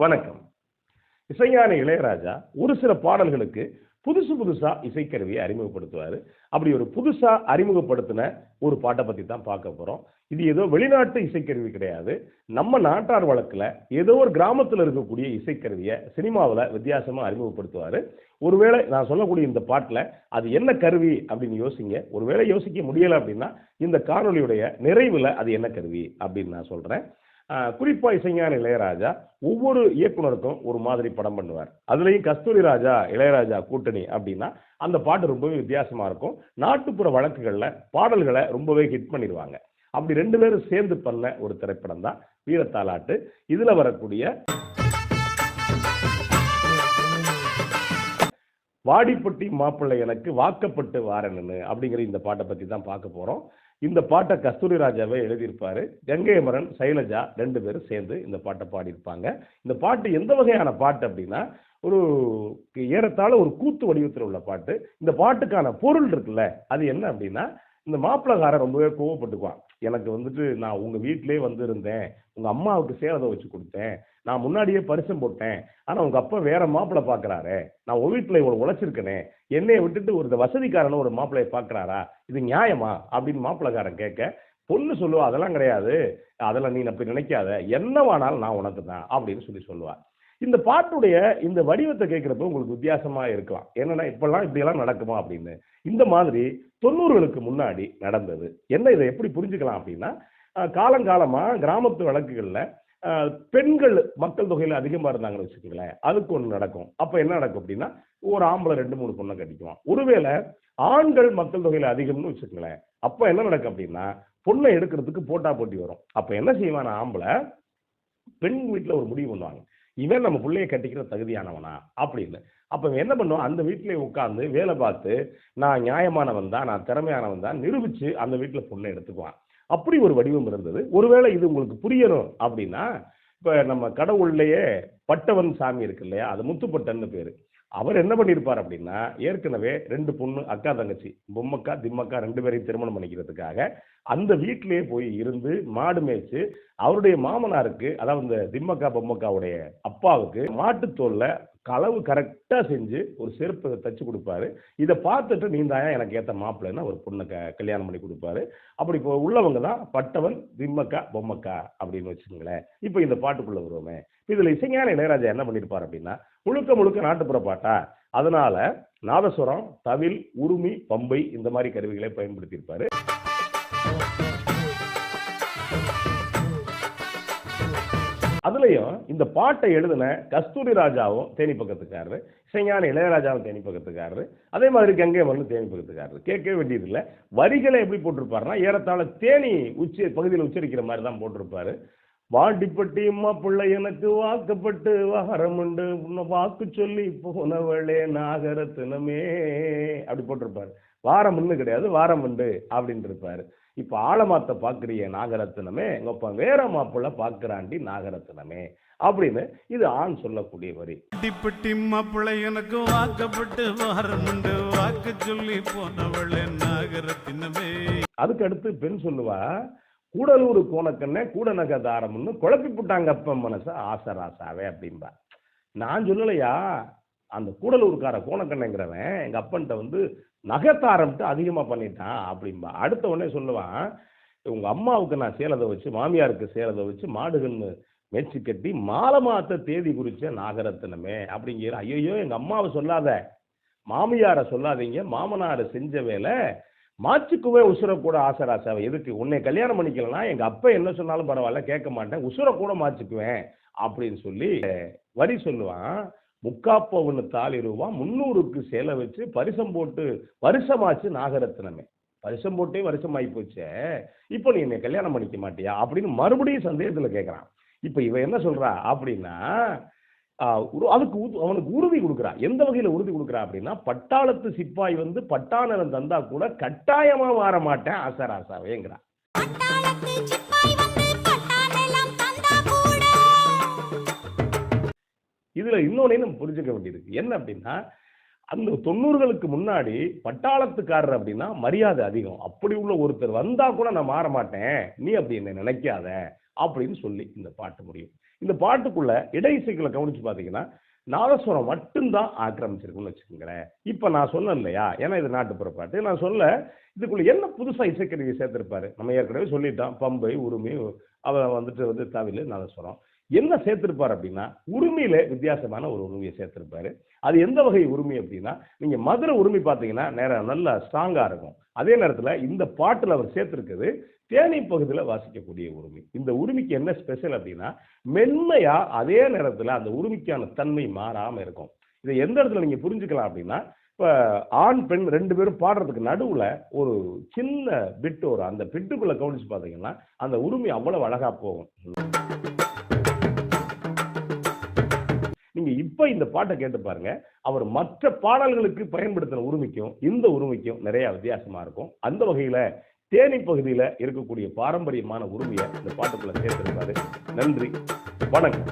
வணக்கம். இசைஞானி இளையராஜா ஒரு சில பாடல்களுக்கு புதுசா இசைக்கருவியை அறிமுகப்படுத்துவாரு. அப்படி ஒரு புதுசா அறிமுகப்படுத்தின ஒரு பாட்டை பத்தி தான் பார்க்க போறோம். இது ஏதோ வெளிநாட்டு இசைக்கருவி கிடையாது. நம்ம நாட்டார் வழக்குல ஏதோ ஒரு கிராமத்துல இருக்கக்கூடிய இசைக்கருவியை சினிமாவுல வித்தியாசமா அறிமுகப்படுத்துவாரு. ஒருவேளை நான் சொல்லக்கூடிய இந்த பாட்டுல அது என்ன கருவி அப்படின்னு யோசிங்க. ஒருவேளை யோசிக்க முடியல அப்படின்னா இந்த காணொளியுடைய நிறைவுல அது என்ன கருவி அப்படின்னு நான் சொல்றேன். குறிப்பா இசைஞானி இளையராஜா ஒவ்வொரு இயக்குனருக்கும் ஒரு மாதிரி படம் பண்ணுவார். அதுலயும் கஸ்தூரி ராஜா இளையராஜா கூட்டணி அப்படின்னா அந்த பாட்டு ரொம்பவே வித்தியாசமா இருக்கும். நாட்டுப்புற வழக்குகள்ல பாடல்களை ரொம்பவே ஹிட் பண்ணிடுவாங்க. அப்படி ரெண்டு பேரும் சேர்ந்து பண்ண ஒரு திரைப்படம் தான் வீரத்தாலாட்டு. இதுல வரக்கூடிய வாடிப்பட்டி மாப்பிள்ளை எனக்கு வாக்கப்பட்டு வாரன்னு அப்படிங்கிற இந்த பாட்டை பத்தி தான் பார்க்க போறோம். இந்த பாட்டை கஸ்தூரி ராஜாவே எழுதியிருப்பாரு. கங்கை அமரன், சைலஜா ரெண்டு பேரும் சேர்ந்து இந்த பாட்டை பாடியிருப்பாங்க. இந்த பாட்டு எந்த வகையான பாட்டு அப்படின்னா ஒரு ஏறத்தாழ ஒரு கூத்து வடிவத்தில் உள்ள பாட்டு. இந்த பாட்டுக்கான பொருள் இருக்குல்ல அது என்ன அப்படின்னா இந்த மாப்பிள்ளக்காரன் ரொம்பவே கோவப்பட்டுக்குவான். எனக்கு வந்துட்டு நான் உங்க வீட்டிலே இருந்தேன், உங்க அம்மாவுக்கு சேலத்தை வச்சு கொடுத்தேன், நான் முன்னாடியே பரிசம் போட்டேன், ஆனா உங்க அப்பா வேற மாப்பிள்ளை பாக்குறாரு, நான் உங்க வீட்டுல இவ்வளவு உழைச்சிருக்கேனே, என்னைய விட்டுட்டு ஒரு வசதிக்காரன ஒரு மாப்பிள்ளைய பாக்குறாரா, இது நியாயமா அப்படின்னு மாப்பிள்ளைக்காரன் கேட்க பொண்ணு சொல்லுவா அதெல்லாம் கிடையாது, அதெல்லாம் நீ அப்படி நினைக்காத, என்னவானாலும் நான் உனக்கு தான் அப்படின்னு சொல்லுவா. இந்த பாட்டுடைய இந்த வடிவத்தை கேட்கிறப்ப உங்களுக்கு வித்தியாசமா இருக்கலாம். என்னன்னா இப்பெல்லாம் இப்படியெல்லாம் நடக்குமா அப்படின்னு. இந்த மாதிரி 90களுக்கு முன்னாடி நடந்தது. என்ன இதை எப்படி புரிஞ்சுக்கலாம் அப்படின்னா காலங்காலமா கிராமத்து வழக்குகள்ல பெண்கள் மக்கள் தொகையில அதிகமா இருந்தாங்கன்னு வச்சுக்கோங்களேன், அதுக்கு ஒண்ணு நடக்கும். அப்ப என்ன நடக்கும் அப்படின்னா ஒரு ஆம்பளை 2-3 பொண்ணை கட்டிக்குவான். ஒருவேளை ஆண்கள் மக்கள் தொகையில அதிகம்னு வச்சுக்கோங்களேன், அப்ப என்ன நடக்கும் அப்படின்னா பொண்ணை எடுக்கிறதுக்கு போட்டா போட்டி வரும். அப்ப என்ன செய்வான் ஆம்பளை, பெண் வீட்டுல ஒரு முடிவு பண்ணுவாங்க, இவன் நம்ம பிள்ளைய கட்டிக்கிற தகுதியானவனா அப்படின்னு. அப்ப என்ன பண்ணுவான், அந்த வீட்டிலே உட்கார்ந்து வேலை பார்த்து நான் நியாயமானவன் தான், நான் திறமையானவன் தான் நிரூபிச்சு அந்த வீட்டுல பொண்ணை எடுத்துக்குவான். அப்படி ஒரு வடிவம் இருந்தது. ஒருவேளை இது உங்களுக்கு புரியணும் அப்படின்னா இப்ப நம்ம கடவுள்லயே பட்டவன் சாமி இருக்கு இல்லையா, அது முத்துப்பட்டன்னு பேரு. அவர் என்ன பண்ணிருப்பார் அப்படின்னா ஏற்கனவே 2 பொண்ணு அக்கா தங்கச்சி பொம்மக்கா திம்மக்கா 2 பேரையும் திருமணம் பண்ணிக்கிறதுக்காக அந்த வீட்டிலேயே போய் இருந்து மாடு மேய்ச்சு அவருடைய மாமனாருக்கு, அதாவது இந்த திம்மக்கா பொம்மக்காவுடைய அப்பாவுக்கு மாட்டுத்தோல்ல களவு கரெக்டா செஞ்சு ஒரு செருப்பு தச்சு கொடுப்பாரு. இதை பார்த்துட்டு நீ தான் எனக்கு ஏத்த மாப்பிள்ளைன்னா ஒரு பொண்ணை கல்யாணம் பண்ணி கொடுப்பாரு. அப்படி இப்போ உள்ளவங்க தான் பட்டவன் திம்மக்கா பொம்மக்கா அப்படின்னு வச்சுக்கோங்களேன். இப்போ இந்த பாட்டுக்குள்ள வருவோமே, இதுல இசைஞானி இளையராஜா என்ன பண்ணிருப்பார் அப்படின்னா முழுக்க நாட்டுப்புற பாட்டா, அதனால நாதஸ்வரம், தவில், உருமி, பம்பை இந்த மாதிரி கருவிகளை பயன்படுத்தி இருப்பாரு. அதுலயும் இந்த பாட்டை எழுதின கஸ்தூரி ராஜாவும் தேனி பக்கத்துக்காரரு, இசைஞானி இளையராஜாவும் தேனி பக்கத்துக்காரரு, அதே மாதிரி கங்கை அமரன் தேனி பக்கத்துக்காரரு. கேட்கவே வேண்டியது இல்லை. வரிகளை எப்படி போட்டிருப்பாருன்னா ஏறத்தாழ தேனி பகுதியில் உச்சரிக்கிற மாதிரி தான் போட்டிருப்பாரு. வாடிப்பட்டி மாப்பிள்ளை எனக்கு வாக்கப்பட்டு வாரமுண்டு, உன்னை வாக்கு சொல்லி போனவளே நாகரத்தினமே அப்படி போட்டிருப்பாரு. வாரம் ஒண்ணு கிடையாது, வாரம் உண்டு அப்படின்னு இருப்பாரு. இப்ப ஆழமாத்த பாக்குறிய நாகரத்தினமே, எங்கப்பா வேற மாப்பிள்ள பாக்குறாண்டி நாகரத்தினமே அப்படின்னு இது ஆண் சொல்லக்கூடிய வரி. வாடிப்பட்டி மாப்பிள்ளை எனக்கு வாக்கப்பட்டு வாரமுண்டு, வாக்கு சொல்லி போனவளே நாகரத்தினமே. அதுக்கு அடுத்து பெண் சொல்லுவா, கூடலூர் கோணக்கண்ணே கூட நகதாரம்னு குழப்பி போட்டாங்க அப்ப மனச ஆசராசாவே அப்படின்பா. நான் சொல்லலையா, அந்த கூடலூர்கார கோணக்கண்ணைங்கிறவன் எங்க அப்பன்ட்ட நகத்தாரம்ட்டு அதிகமா பண்ணிட்டான் அப்படின்பா. அடுத்த உடனே சொல்லுவான், உங்க அம்மாவுக்கு நான் சேலத்தை வச்சு மாமியாருக்கு சேலத்தை வச்சு மாடுகள்னு மெச்சு கட்டி மாலை மாத்த தேதி குறிச்ச நாகரத்தினமே அப்படிங்கிற. ஐயோ எங்க அம்மாவை சொல்லாத, மாமியார சொல்லாதீங்க, மாமனார செஞ்ச வேலை மாச்சுக்குவே உசுர கூட ஆசராசாவை, எதுக்கு உன்னை கல்யாணம் பண்ணிக்கலன்னா எங்க அப்பா என்ன சொன்னாலும் பரவாயில்ல கேட்க மாட்டேன், உசுர கூட மாச்சுக்குவேன் அப்படின்னு சொல்லி வரி சொல்லுவான். 3/4 பவுன் தாலி ரூபா 300க்கு சேலை வச்சு பரிசம் போட்டு வருஷமாச்சு நாகரத்தினமே. பரிசம் போட்டே வருஷம் ஆகி போச்சே, இப்போ நீ என்னை கல்யாணம் பண்ணிக்க மாட்டியா அப்படின்னு மறுபடியும் சந்தேகத்துல கேட்கறான். இப்ப இவன் என்ன சொல்றா அப்படின்னா அதுக்கு அவனுக்கு உறுதி கொடுக்குறா. எந்த வகையில உறுதி கொடுக்குறா அப்படின்னா பட்டாளத்து சிப்பாய் பட்டாளம் தந்தா கூட கட்டாயமா மாற மாட்டேன் ஆசராசாவேங்கிறா. இதுல இன்னொன்னு நம்ம புரிஞ்சுக்க வேண்டியிருக்கு. என்ன அப்படின்னா அந்த 90களுக்கு முன்னாடி பட்டாளத்துக்காரர் அப்படின்னா மரியாதை அதிகம். அப்படி உள்ள ஒருத்தர் வந்தா கூட நான் மாற மாட்டேன், நீ அப்படி என்ன நினைக்காத அப்படின்னு சொல்லி இந்த பாட்டு முடியும். இந்த பாட்டுக்குள்ள இடையிசைகளை கவனிச்சு பார்த்தீங்கன்னா நாதஸ்வரம் மட்டும்தான் ஆக்கிரமிச்சிருக்குன்னு வச்சுக்கோங்களேன். இப்ப நான் சொன்னேன் இல்லையா, ஏன்னா இது நாட்டுப்புற பாட்டு, நான் சொல்ல இதுக்குள்ள என்ன புதுசா இசைக்கருவி சேர்த்திருப்பாரு. நம்ம ஏற்கனவே சொல்லிட்டோம், பம்பை, உருமி, அவன் வந்துட்டு தவிழ், நாதஸ்வரம். என்ன சேர்த்திருப்பாரு அப்படின்னா, உருமியில வித்தியாசமான ஒரு உருமியை சேர்த்திருப்பாரு. அது எந்த வகை உருமி அப்படின்னா, நீங்க மதுரை உருமி பார்த்தீங்கன்னா நேரம் நல்லா ஸ்ட்ராங்கா இருக்கும். அதே நேரத்துல இந்த பாட்டுல அவர் சேர்த்திருக்கிறது தேனி பகுதியில் வாசிக்கக்கூடிய உரிமை. இந்த உரிமைக்கு என்ன ஸ்பெஷல் அப்படின்னா, மென்மையா அதே நேரத்தில் அந்த உரிமைக்கான தன்மை மாறாம இருக்கும். இதை எந்த இடத்துல நீங்க புரிஞ்சுக்கலாம் அப்படின்னா, இப்ப ஆண் பெண் 2 பேரும் பாடுறதுக்கு நடுவுல ஒரு சின்ன பிட் வரும். அந்த பிட்டுக்குள்ள கவனிச்சு பார்த்தீங்கன்னா அந்த உரிமை அவ்வளவு அழகா போகும். நீங்க இப்ப இந்த பாட்டை கேட்டு பாருங்க, அவர் மற்ற பாடல்களுக்கு பயன்படுத்தின உரிமைக்கும் இந்த உரிமைக்கும் நிறைய வித்தியாசமா இருக்கும். அந்த வகையில தேனி பகுதியில் இருக்கக்கூடிய பாரம்பரியமான உரிமையை இந்த பாட்டுக்குள்ள சேர்த்திருப்பாரு. நன்றி, வணக்கம்.